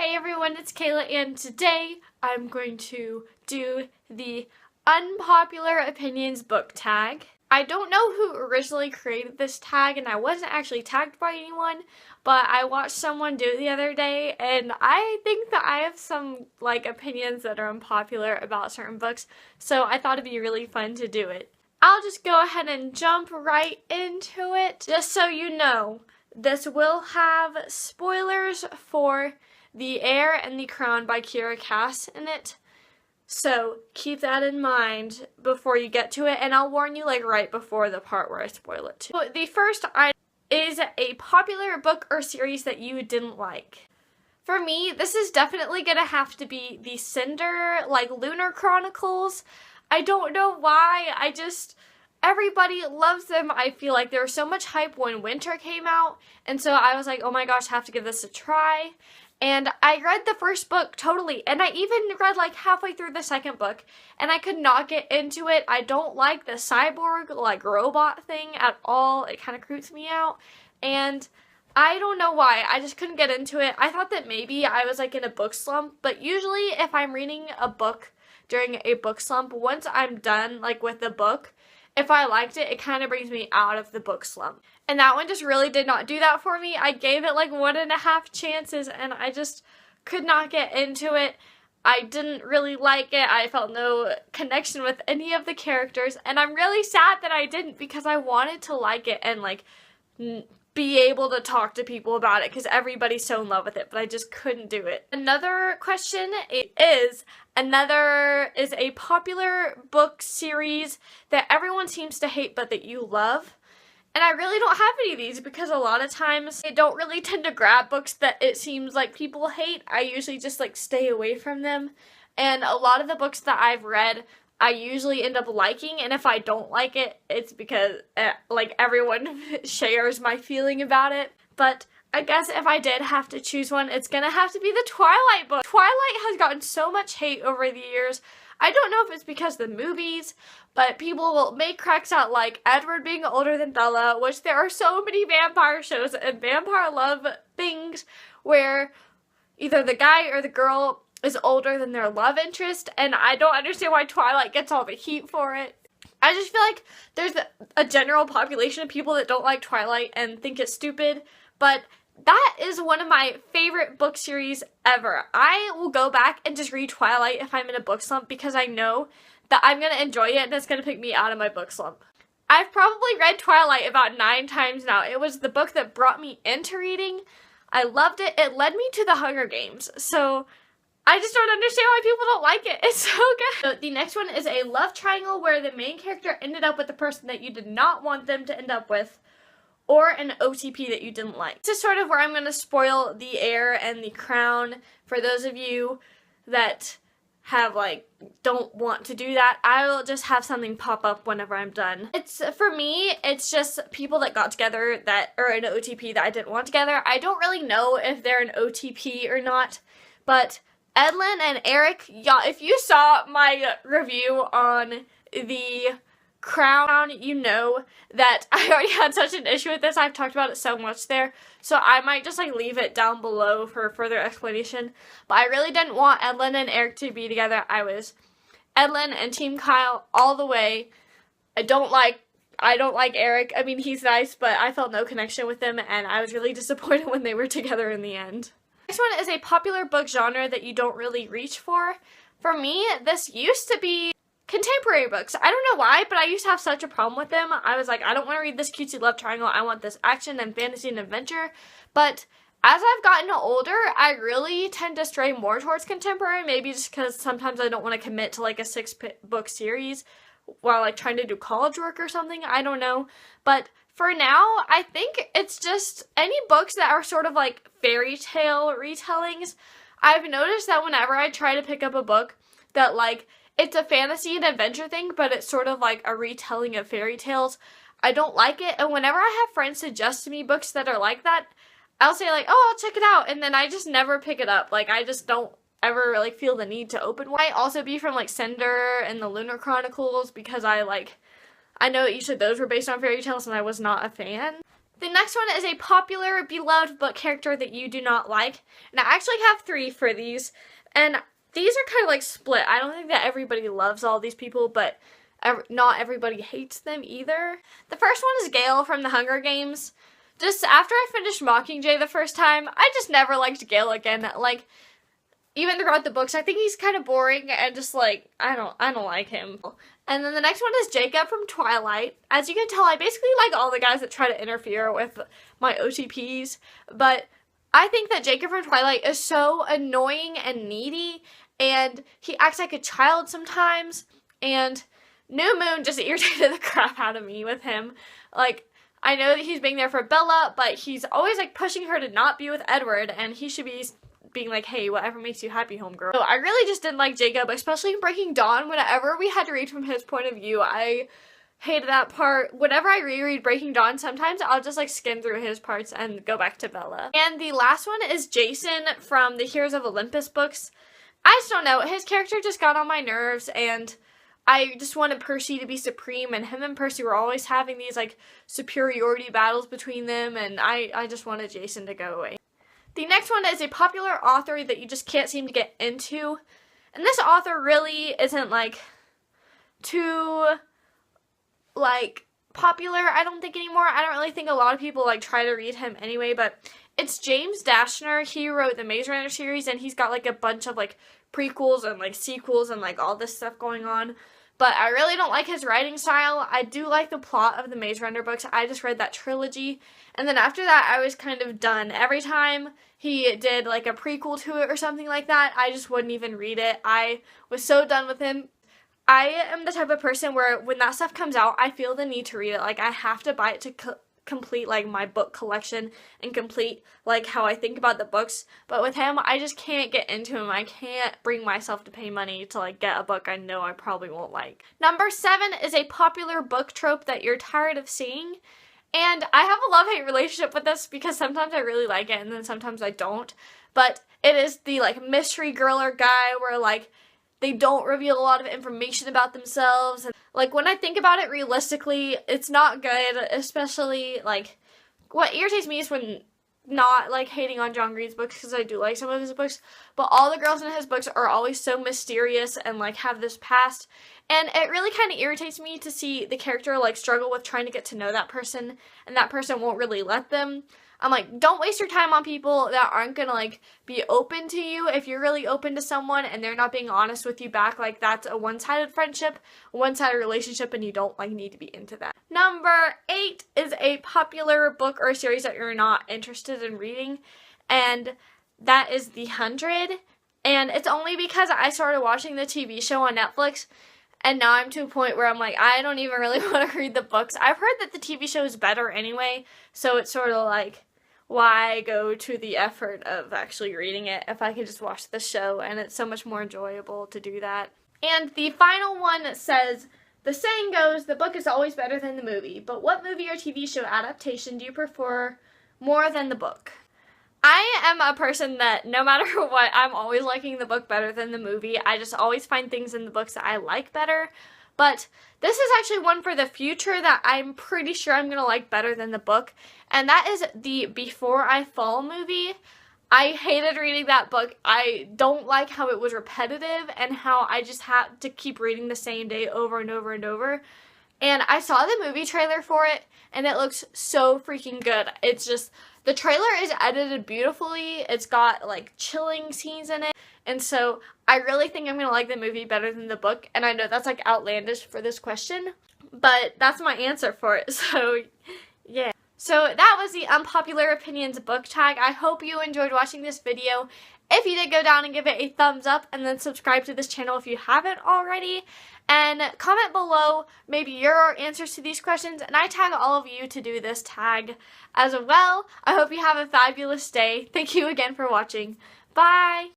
Hey everyone, it's Kayla, and today I'm going to do the Unpopular Opinions book tag. I don't know who originally created this tag, and I wasn't actually tagged by anyone, but I watched someone do it the other day, and I think that I have some, opinions that are unpopular about certain books, so I thought it'd be really fun to do it. I'll just go ahead and jump right into it. Just so you know, this will have spoilers for The Heir and the Crown by Kiera Cass in it. So keep that in mind before you get to it, and I'll warn you right before the part where I spoil it too. So the first item is a popular book or series that you didn't like. For me, this is definitely gonna have to be the Cinder, Lunar Chronicles. I don't know why, everybody loves them. I feel like there was so much hype when Winter came out, and so I was like, oh my gosh, I have to give this a try. And I read the first book totally, and I even read halfway through the second book, and I could not get into it. I don't like the cyborg, robot thing at all. It kind of creeps me out, and I don't know why. I just couldn't get into it. I thought that maybe I was in a book slump, but usually if I'm reading a book during a book slump, once I'm done with the book, if I liked it, it kind of brings me out of the book slump. And that one just really did not do that for me. I gave it 1.5 chances, and I just could not get into it. I didn't really like it. I felt no connection with any of the characters, and I'm really sad that I didn't, because I wanted to like it and be able to talk to people about it, because everybody's so in love with it, but I just couldn't do it. Another question is a popular book series that everyone seems to hate but that you love. And I really don't have any of these, because a lot of times I don't really tend to grab books that it seems like people hate. I usually just stay away from them. And a lot of the books that I've read, I usually end up liking, and if I don't like it, it's because everyone shares my feeling about it. But I guess if I did have to choose one, it's gonna have to be the Twilight book. Twilight has gotten so much hate over the years. I don't know if it's because of the movies, but people will make cracks out Edward being older than Bella, which there are so many vampire shows and vampire love things where either the guy or the girl is older than their love interest, and I don't understand why Twilight gets all the heat for it. I just feel like there's a general population of people that don't like Twilight and think it's stupid, but that is one of my favorite book series ever. I will go back and just read Twilight if I'm in a book slump, because I know that I'm going to enjoy it and it's going to pick me out of my book slump. I've probably read Twilight about 9 times now. It was the book that brought me into reading. I loved it. It led me to the Hunger Games, so I just don't understand why people don't like it. It's so good. So the next one is a love triangle where the main character ended up with the person that you did not want them to end up with, or an OTP that you didn't like. This is sort of where I'm going to spoil The Heir and the Crown for those of you that have don't want to do that. I will just have something pop up whenever I'm done. For me, it's just people that got together that are an OTP that I didn't want together. I don't really know if they're an OTP or not, but Edlin and Eric, y'all, if you saw my review on The Crown, you know that I already had such an issue with this. I've talked about it so much there, so I might just leave it down below for further explanation. But I really didn't want Edlin and Eric to be together. I was Edlin and Team Kyle all the way. I don't like Eric. I mean, he's nice, but I felt no connection with him, and I was really disappointed when they were together in the end. Next one is a popular book genre that you don't really reach for. For me, this used to be contemporary books. I don't know why, but I used to have such a problem with them. I was like, I don't want to read this cutesy love triangle. I want this action and fantasy and adventure. But as I've gotten older, I really tend to stray more towards contemporary, maybe just because sometimes I don't want to commit to a 6-book series while trying to do college work or something. I don't know. But for now, I think it's just any books that are sort of fairy tale retellings. I've noticed that whenever I try to pick up a book that it's a fantasy and adventure thing, but it's sort of a retelling of fairy tales, I don't like it. And whenever I have friends suggest to me books that are like that, I'll say oh, I'll check it out, and then I just never pick it up. I just don't ever feel the need to open one. It might also be from Cinder and the Lunar Chronicles, because I know each of those were based on fairy tales and I was not a fan. The next one is a popular, beloved book character that you do not like. And I actually have 3 for these. And these are kind of like split. I don't think that everybody loves all these people, but not everybody hates them either. The first one is Gale from the Hunger Games. Just after I finished Mockingjay the first time, I just never liked Gale again. Like, even throughout the books, I think he's kind of boring and just like, I don't like him. And then the next one is Jacob from Twilight. As you can tell, I basically like all the guys that try to interfere with my OTPs, but I think that Jacob from Twilight is so annoying and needy, and he acts like a child sometimes, and New Moon just irritated the crap out of me with him. Like, I know that he's being there for Bella, but he's always like pushing her to not be with Edward, and he should be being like, hey, whatever makes you happy, homegirl. So I really just didn't like Jacob, especially in Breaking Dawn. Whenever we had to read from his point of view, I hated that part. Whenever I reread Breaking Dawn, sometimes I'll just like skim through his parts and go back to Bella. And the last one is Jason from the Heroes of Olympus books. I just don't know, his character just got on my nerves, and I just wanted Percy to be supreme, and him and Percy were always having these like superiority battles between them, and I just wanted Jason to go away. The next one is a popular author that you just can't seem to get into. And this author really isn't like too like popular, I don't think, anymore. I don't really think a lot of people like try to read him anyway, but it's James Dashner. He wrote the Maze Runner series, and he's got like a bunch of like prequels and like sequels and like all this stuff going on. But I really don't like his writing style. I do like the plot of the Maze Runner books. I just read that trilogy. And then after that, I was kind of done. Every time he did like a prequel to it or something like that, I just wouldn't even read it. I was so done with him. I am the type of person where when that stuff comes out, I feel the need to read it. Like, I have to buy it to complete like my book collection and complete like how I think about the books. But with him, I just can't get into him. I can't bring myself to pay money to like get a book I know I probably won't like. Number 7 is a popular book trope that you're tired of seeing. And I have a love-hate relationship with this because sometimes I really like it and then sometimes I don't. But it is the like mystery girl or guy where like they don't reveal a lot of information about themselves. And like, when I think about it realistically, it's not good, especially like what irritates me is when not like hating on John Green's books, because I do like some of his books, but all the girls in his books are always so mysterious and like have this past, and it really kind of irritates me to see the character like struggle with trying to get to know that person, and that person won't really let them. I'm like, don't waste your time on people that aren't gonna like be open to you. If you're really open to someone and they're not being honest with you back, like that's a one-sided friendship, one-sided relationship, and you don't like need to be into that. Number 8 is a popular book or series that you're not interested in reading, and that is The 100. And it's only because I started watching the TV show on Netflix, and now I'm to a point where I'm like, I don't even really want to read the books. I've heard that the TV show is better anyway, so it's sort of like, why go to the effort of actually reading it if I could just watch the show, and it's so much more enjoyable to do that. And the final one says, the saying goes, the book is always better than the movie, but what movie or TV show adaptation do you prefer more than the book? I am a person that no matter what, I'm always liking the book better than the movie. I just always find things in the books that I like better. But this is actually one for the future that I'm pretty sure I'm going to like better than the book. And that is the Before I Fall movie. I hated reading that book. I don't like how it was repetitive and how I just had to keep reading the same day over and over and over. And I saw the movie trailer for it, and it looks so freaking good. It's just, the trailer is edited beautifully. It's got like chilling scenes in it. And so I really think I'm going to like the movie better than the book. And I know that's like outlandish for this question, but that's my answer for it. So yeah. So that was the Unpopular Opinions book tag. I hope you enjoyed watching this video. If you did, go down and give it a thumbs up, and then subscribe to this channel if you haven't already. And comment below maybe your answers to these questions, and I tag all of you to do this tag as well. I hope you have a fabulous day. Thank you again for watching. Bye!